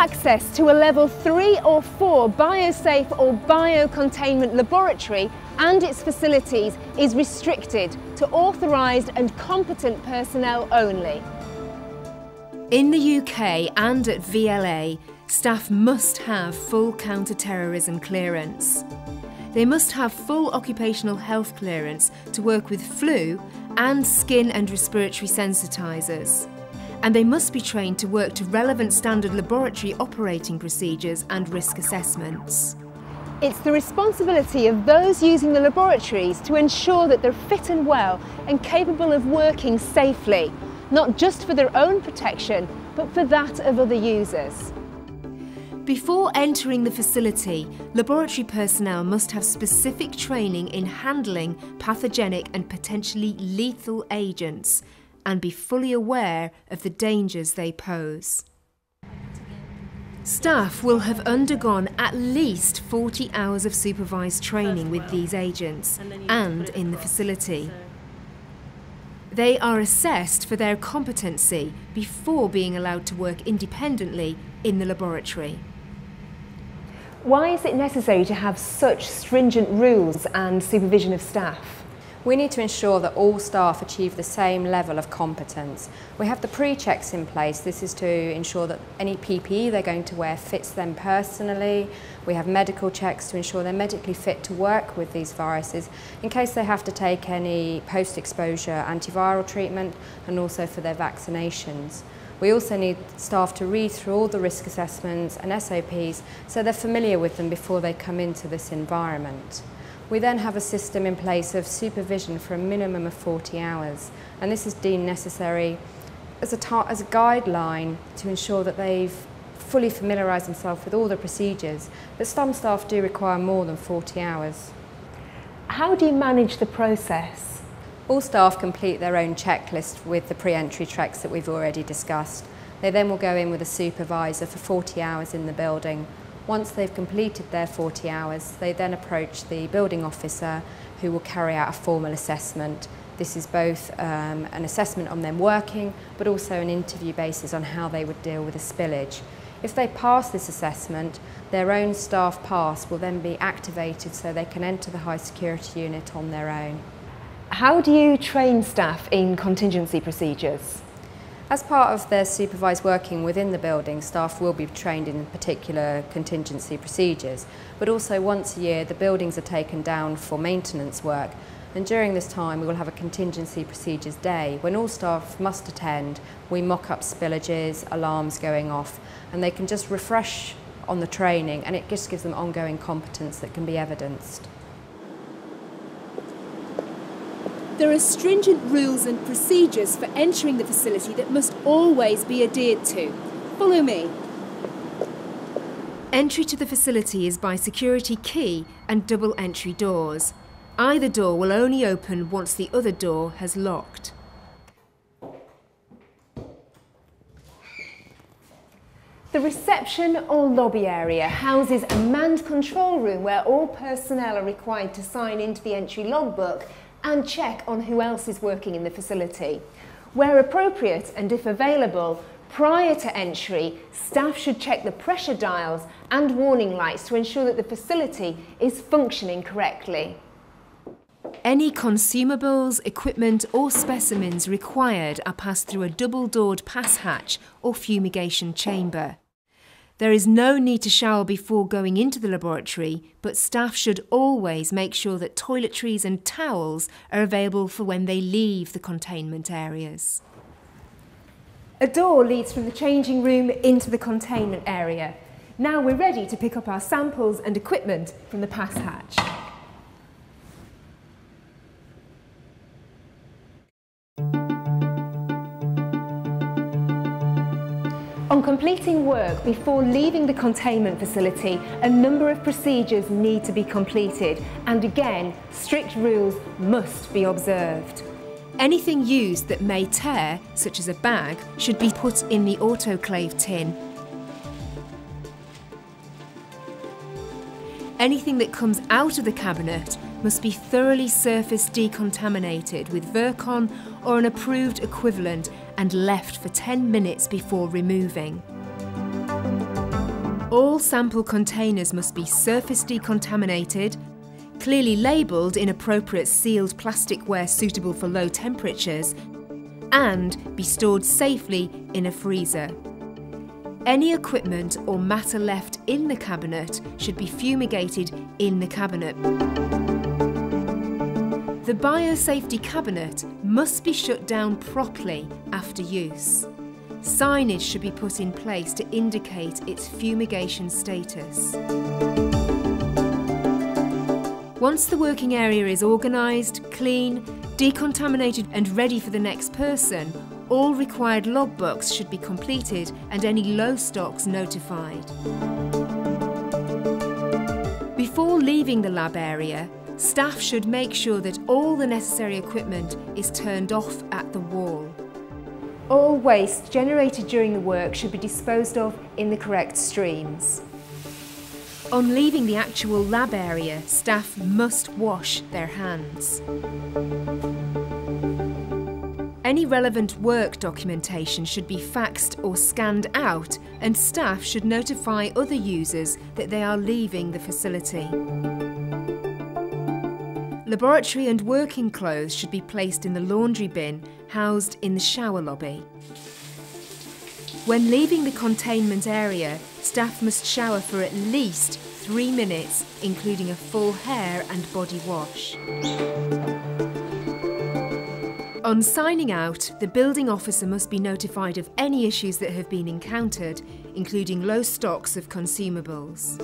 Access to a level 3 or 4 biosafe or biocontainment laboratory and its facilities is restricted to authorised and competent personnel only. In the UK and at VLA, staff must have full counter-terrorism clearance. They must have full occupational health clearance to work with flu and skin and respiratory sensitisers. And they must be trained to work to relevant standard laboratory operating procedures and risk assessments. It's the responsibility of those using the laboratories to ensure that they're fit and well and capable of working safely, not just for their own protection, but for that of other users. Before entering the facility, laboratory personnel must have specific training in handling pathogenic and potentially lethal agents and be fully aware of the dangers they pose. Staff will have undergone at least 40 hours of supervised training with these agents and in the facility. They are assessed for their competency before being allowed to work independently in the laboratory. Why is it necessary to have such stringent rules and supervision of staff? We need to ensure that all staff achieve the same level of competence. We have the pre-checks in place. This is to ensure that any PPE they're going to wear fits them personally. We have medical checks to ensure they're medically fit to work with these viruses in case they have to take any post-exposure antiviral treatment and also for their vaccinations. We also need staff to read through all the risk assessments and SOPs so they're familiar with them before they come into this environment. We then have a system in place of supervision for a minimum of 40 hours, and this is deemed necessary as a guideline to ensure that they've fully familiarised themselves with all the procedures, but some staff do require more than 40 hours. How do you manage the process? All staff complete their own checklist with the pre-entry checks that we've already discussed. They then will go in with a supervisor for 40 hours in the building. Once they've completed their 40 hours, they then approach the building officer who will carry out a formal assessment. This is both an assessment on them working, but also an interview basis on how they would deal with a spillage. If they pass this assessment, their own staff pass will then be activated so they can enter the high security unit on their own. How do you train staff in contingency procedures? As part of their supervised working within the building, staff will be trained in particular contingency procedures, but also once a year the buildings are taken down for maintenance work, and during this time we will have a contingency procedures day when all staff must attend. We mock up spillages, alarms going off, and they can just refresh on the training, and it just gives them ongoing competence that can be evidenced. There are stringent rules and procedures for entering the facility that must always be adhered to. Follow me. Entry to the facility is by security key and double entry doors. Either door will only open once the other door has locked. The reception or lobby area houses a manned control room where all personnel are required to sign into the entry logbook and check on who else is working in the facility. Where appropriate and if available, prior to entry, staff should check the pressure dials and warning lights to ensure that the facility is functioning correctly. Any consumables, equipment or specimens required are passed through a double-doored pass hatch or fumigation chamber. There is no need to shower before going into the laboratory, but staff should always make sure that toiletries and towels are available for when they leave the containment areas. A door leads from the changing room into the containment area. Now we're ready to pick up our samples and equipment from the pass hatch. On completing work before leaving the containment facility, a number of procedures need to be completed, and again, strict rules must be observed. Anything used that may tear, such as a bag, should be put in the autoclave tin. Anything that comes out of the cabinet must be thoroughly surface decontaminated with Virkon or an approved equivalent and left for 10 minutes before removing. All sample containers must be surface decontaminated, clearly labelled in appropriate sealed plasticware suitable for low temperatures, and be stored safely in a freezer. Any equipment or matter left in the cabinet should be fumigated in the cabinet. The biosafety cabinet must be shut down properly after use. Signage should be put in place to indicate its fumigation status. Once the working area is organised, clean, decontaminated and ready for the next person, all required logbooks should be completed and any low stocks notified. Before leaving the lab area, staff should make sure that all the necessary equipment is turned off at the wall. All waste generated during the work should be disposed of in the correct streams. On leaving the actual lab area, staff must wash their hands. Any relevant work documentation should be faxed or scanned out, and staff should notify other users that they are leaving the facility. Laboratory and working clothes should be placed in the laundry bin housed in the shower lobby. When leaving the containment area, staff must shower for at least 3 minutes, including a full hair and body wash. On signing out, the building officer must be notified of any issues that have been encountered, including low stocks of consumables.